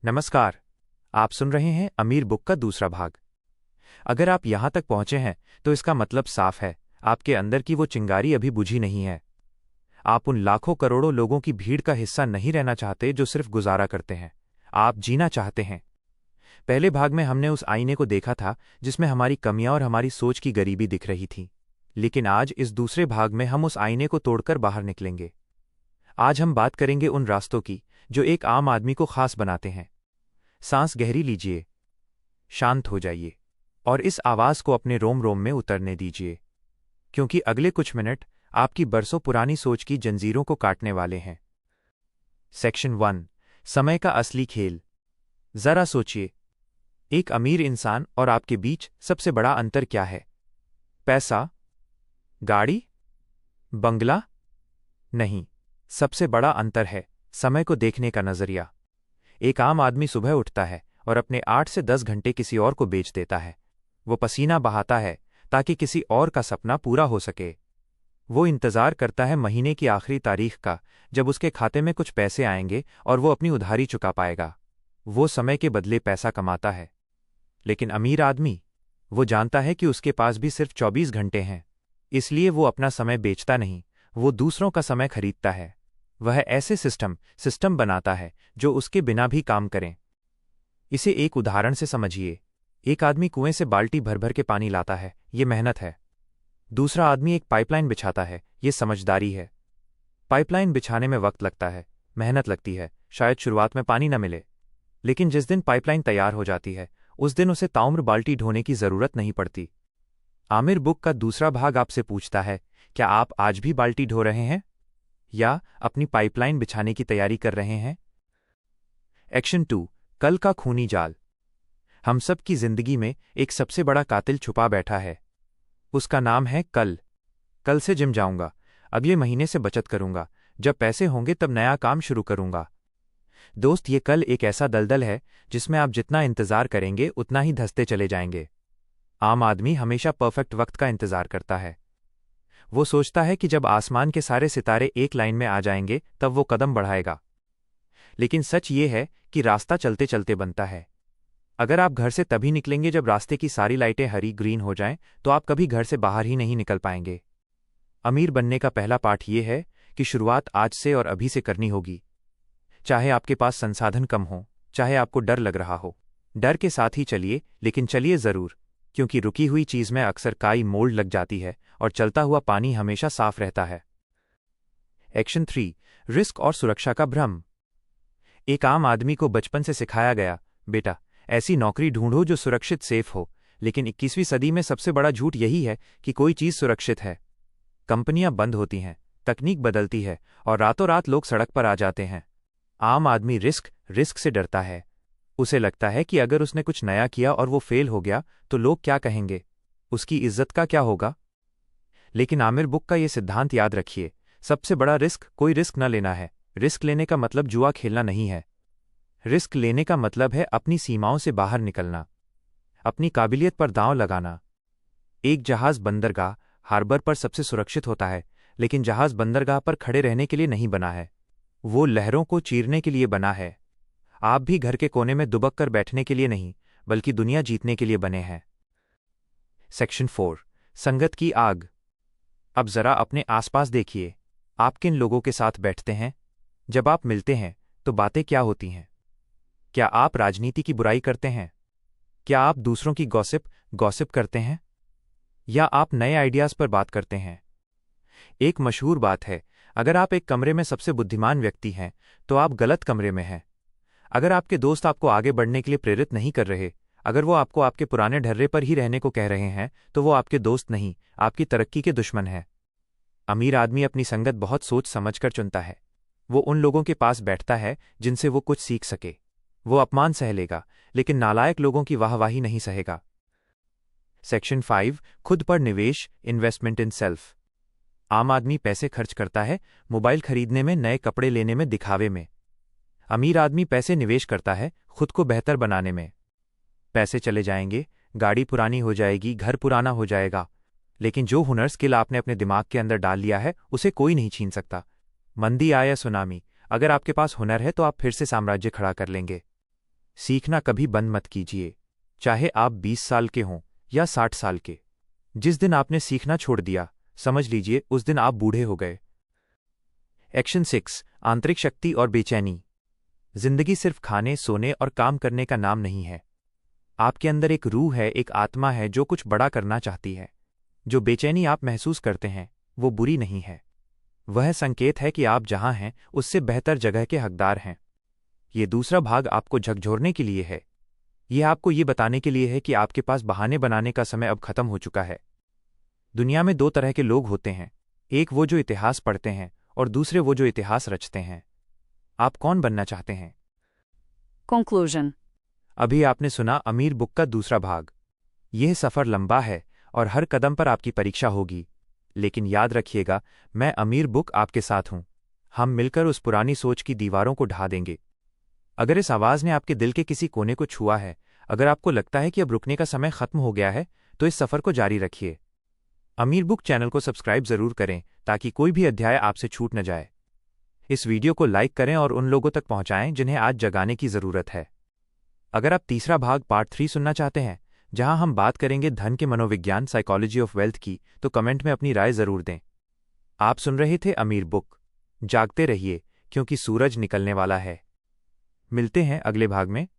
नमस्कार। आप सुन रहे हैं अमीर बुक का दूसरा भाग। अगर आप यहां तक पहुंचे हैं तो इसका मतलब साफ है, आपके अंदर की वो चिंगारी अभी बुझी नहीं है। आप उन लाखों करोड़ों लोगों की भीड़ का हिस्सा नहीं रहना चाहते जो सिर्फ गुजारा करते हैं, आप जीना चाहते हैं। पहले भाग में हमने उस आईने को देखा था जिसमें हमारी कमियां और हमारी सोच की गरीबी दिख रही थी, लेकिन आज इस दूसरे भाग में हम उस आईने को तोड़कर बाहर निकलेंगे। आज हम बात करेंगे उन रास्तों की जो एक आम आदमी को खास बनाते हैं। सांस गहरी लीजिए, शांत हो जाइए और इस आवाज को अपने रोम रोम में उतरने दीजिए, क्योंकि अगले कुछ मिनट आपकी बरसों पुरानी सोच की जंजीरों को काटने वाले हैं। सेक्शन 1, समय का असली खेल। जरा सोचिए, एक अमीर इंसान और आपके बीच सबसे बड़ा अंतर क्या है? पैसा? गाड़ी? बंगला? नहीं, सबसे बड़ा अंतर है समय को देखने का नजरिया। एक आम आदमी सुबह उठता है और अपने 8 से 10 घंटे किसी और को बेच देता है। वो पसीना बहाता है ताकि किसी और का सपना पूरा हो सके। वो इंतजार करता है महीने की आखिरी तारीख का, जब उसके खाते में कुछ पैसे आएंगे और वो अपनी उधारी चुका पाएगा। वो समय के बदले पैसा कमाता है। लेकिन अमीर आदमी, वो जानता है कि उसके पास भी सिर्फ 24 घंटे हैं, इसलिए वो अपना समय बेचता नहीं, वो दूसरों का समय खरीदता है। वह ऐसे सिस्टम बनाता है जो उसके बिना भी काम करें। इसे एक उदाहरण से समझिए। एक आदमी कुएं से बाल्टी भर भर के पानी लाता है, ये मेहनत है। दूसरा आदमी एक पाइपलाइन बिछाता है, ये समझदारी है। पाइपलाइन बिछाने में वक्त लगता है, मेहनत लगती है, शायद शुरुआत में पानी न मिले, लेकिन जिस दिन पाइपलाइन तैयार हो जाती है उस दिन उसे ताउम्र बाल्टी ढोने की जरूरत नहीं पड़ती। आमिर बुक का दूसरा भाग आपसे पूछता है, क्या आप आज भी बाल्टी ढो रहे हैं या अपनी पाइपलाइन बिछाने की तैयारी कर रहे हैं? एक्शन 2, कल का खूनी जाल। हम सब की जिंदगी में एक सबसे बड़ा कातिल छुपा बैठा है। उसका नाम है कल। कल से जिम जाऊंगा, अगले महीने से बचत करूंगा, जब पैसे होंगे तब नया काम शुरू करूंगा। दोस्त, ये कल एक ऐसा दलदल है जिसमें आप जितना इंतजार करेंगे उतना ही धंसते चले जाएंगे। आम आदमी हमेशा परफेक्ट वक्त का इंतजार करता है। वो सोचता है कि जब आसमान के सारे सितारे एक लाइन में आ जाएंगे तब वो कदम बढ़ाएगा। लेकिन सच ये है कि रास्ता चलते चलते बनता है। अगर आप घर से तभी निकलेंगे जब रास्ते की सारी लाइटें हरी ग्रीन हो जाएं, तो आप कभी घर से बाहर ही नहीं निकल पाएंगे। अमीर बनने का पहला पाठ ये है कि शुरुआत आज से और अभी से करनी होगी। चाहे आपके पास संसाधन कम हो, चाहे आपको डर लग रहा हो, डर के साथ ही चलिए, लेकिन चलिए जरूर, क्योंकि रुकी हुई चीज में अक्सर काई मोल्ड लग जाती है और चलता हुआ पानी हमेशा साफ रहता है। एक्शन 3, रिस्क और सुरक्षा का भ्रम। एक आम आदमी को बचपन से सिखाया गया, बेटा ऐसी नौकरी ढूंढो जो सुरक्षित सेफ हो। लेकिन 21वीं सदी में सबसे बड़ा झूठ यही है कि कोई चीज सुरक्षित है। कंपनियां बंद होती हैं, तकनीक बदलती है और रातों रात लोग सड़क पर आ जाते हैं। आम आदमी रिस्क से डरता है। उसे लगता है कि अगर उसने कुछ नया किया और वो फेल हो गया तो लोग क्या कहेंगे, उसकी इज्जत का क्या होगा। लेकिन आमिर बुक का ये सिद्धांत याद रखिए, सबसे बड़ा रिस्क कोई रिस्क न लेना है। रिस्क लेने का मतलब जुआ खेलना नहीं है। रिस्क लेने का मतलब है अपनी सीमाओं से बाहर निकलना, अपनी काबिलियत पर दांव लगाना। एक जहाज बंदरगाह हार्बर पर सबसे सुरक्षित होता है, लेकिन जहाज बंदरगाह पर खड़े रहने के लिए नहीं बना है, वो लहरों को चीरने के लिए बना है। आप भी घर के कोने में दुबक कर बैठने के लिए नहीं, बल्कि दुनिया जीतने के लिए बने हैं। सेक्शन 4, संगत की आग। अब जरा अपने आसपास देखिए, आप किन लोगों के साथ बैठते हैं? जब आप मिलते हैं तो बातें क्या होती हैं? क्या आप राजनीति की बुराई करते हैं? क्या आप दूसरों की गॉसिप करते हैं? या आप नए आइडियाज पर बात करते हैं? एक मशहूर बात है, अगर आप एक कमरे में सबसे बुद्धिमान व्यक्ति हैं तो आप गलत कमरे में हैं। अगर आपके दोस्त आपको आगे बढ़ने के लिए प्रेरित नहीं कर रहे, अगर वो आपको आपके पुराने ढर्रे पर ही रहने को कह रहे हैं, तो वो आपके दोस्त नहीं, आपकी तरक्की के दुश्मन हैं। अमीर आदमी अपनी संगत बहुत सोच समझकर चुनता है। वो उन लोगों के पास बैठता है जिनसे वो कुछ सीख सके। वो अपमान सह लेगा, लेकिन नालायक लोगों की वाहवाही नहीं सहेगा। सेक्शन 5, खुद पर निवेश, इन्वेस्टमेंट इन सेल्फ। आम आदमी पैसे खर्च करता है मोबाइल खरीदने में, नए कपड़े लेने में, दिखावे में। अमीर आदमी पैसे निवेश करता है खुद को बेहतर बनाने में। पैसे चले जाएंगे, गाड़ी पुरानी हो जाएगी, घर पुराना हो जाएगा, लेकिन जो हुनर स्किल आपने अपने दिमाग के अंदर डाल लिया है उसे कोई नहीं छीन सकता। मंदी आए या सुनामी, अगर आपके पास हुनर है तो आप फिर से साम्राज्य खड़ा कर लेंगे। सीखना कभी बंद मत कीजिए, चाहे आप 20 साल के हों या 60 साल के। जिस दिन आपने सीखना छोड़ दिया, समझ लीजिए उस दिन आप बूढ़े हो गए। एक्शन 6, आंतरिक शक्ति और बेचैनी। जिंदगी सिर्फ खाने, सोने और काम करने का नाम नहीं है। आपके अंदर एक रूह है, एक आत्मा है जो कुछ बड़ा करना चाहती है। जो बेचैनी आप महसूस करते हैं, वो बुरी नहीं है। वह संकेत है कि आप जहां हैं उससे बेहतर जगह के हकदार हैं। ये दूसरा भाग आपको झकझोरने के लिए है। यह आपको ये बताने के लिए है कि आपके पास बहाने बनाने का समय अब खत्म हो चुका है। दुनिया में दो तरह के लोग होते हैं, एक वो जो इतिहास पढ़ते हैं और दूसरे वो जो इतिहास रचते हैं। आप कौन बनना चाहते हैं? Conclusion. अभी आपने सुना अमीर बुक का दूसरा भाग। यह सफ़र लंबा है और हर कदम पर आपकी परीक्षा होगी, लेकिन याद रखिएगा, मैं अमीर बुक आपके साथ हूं। हम मिलकर उस पुरानी सोच की दीवारों को ढा देंगे। अगर इस आवाज़ ने आपके दिल के किसी कोने को छुआ है, अगर आपको लगता है कि अब रुकने का समय खत्म हो गया है, तो इस सफ़र को जारी रखिए। अमीर बुक चैनल को सब्सक्राइब ज़रूर करें ताकि कोई भी अध्याय आपसे छूट न जाए। इस वीडियो को लाइक करें और उन लोगों तक पहुंचाएं जिन्हें आज जगाने की ज़रूरत है। अगर आप तीसरा भाग पार्ट 3 सुनना चाहते हैं, जहां हम बात करेंगे धन के मनोविज्ञान, साइकोलॉजी ऑफ वेल्थ की, तो कमेंट में अपनी राय ज़रूर दें। आप सुन रहे थे अमीर बुक। जागते रहिए, क्योंकि सूरज निकलने वाला है। मिलते हैं अगले भाग में।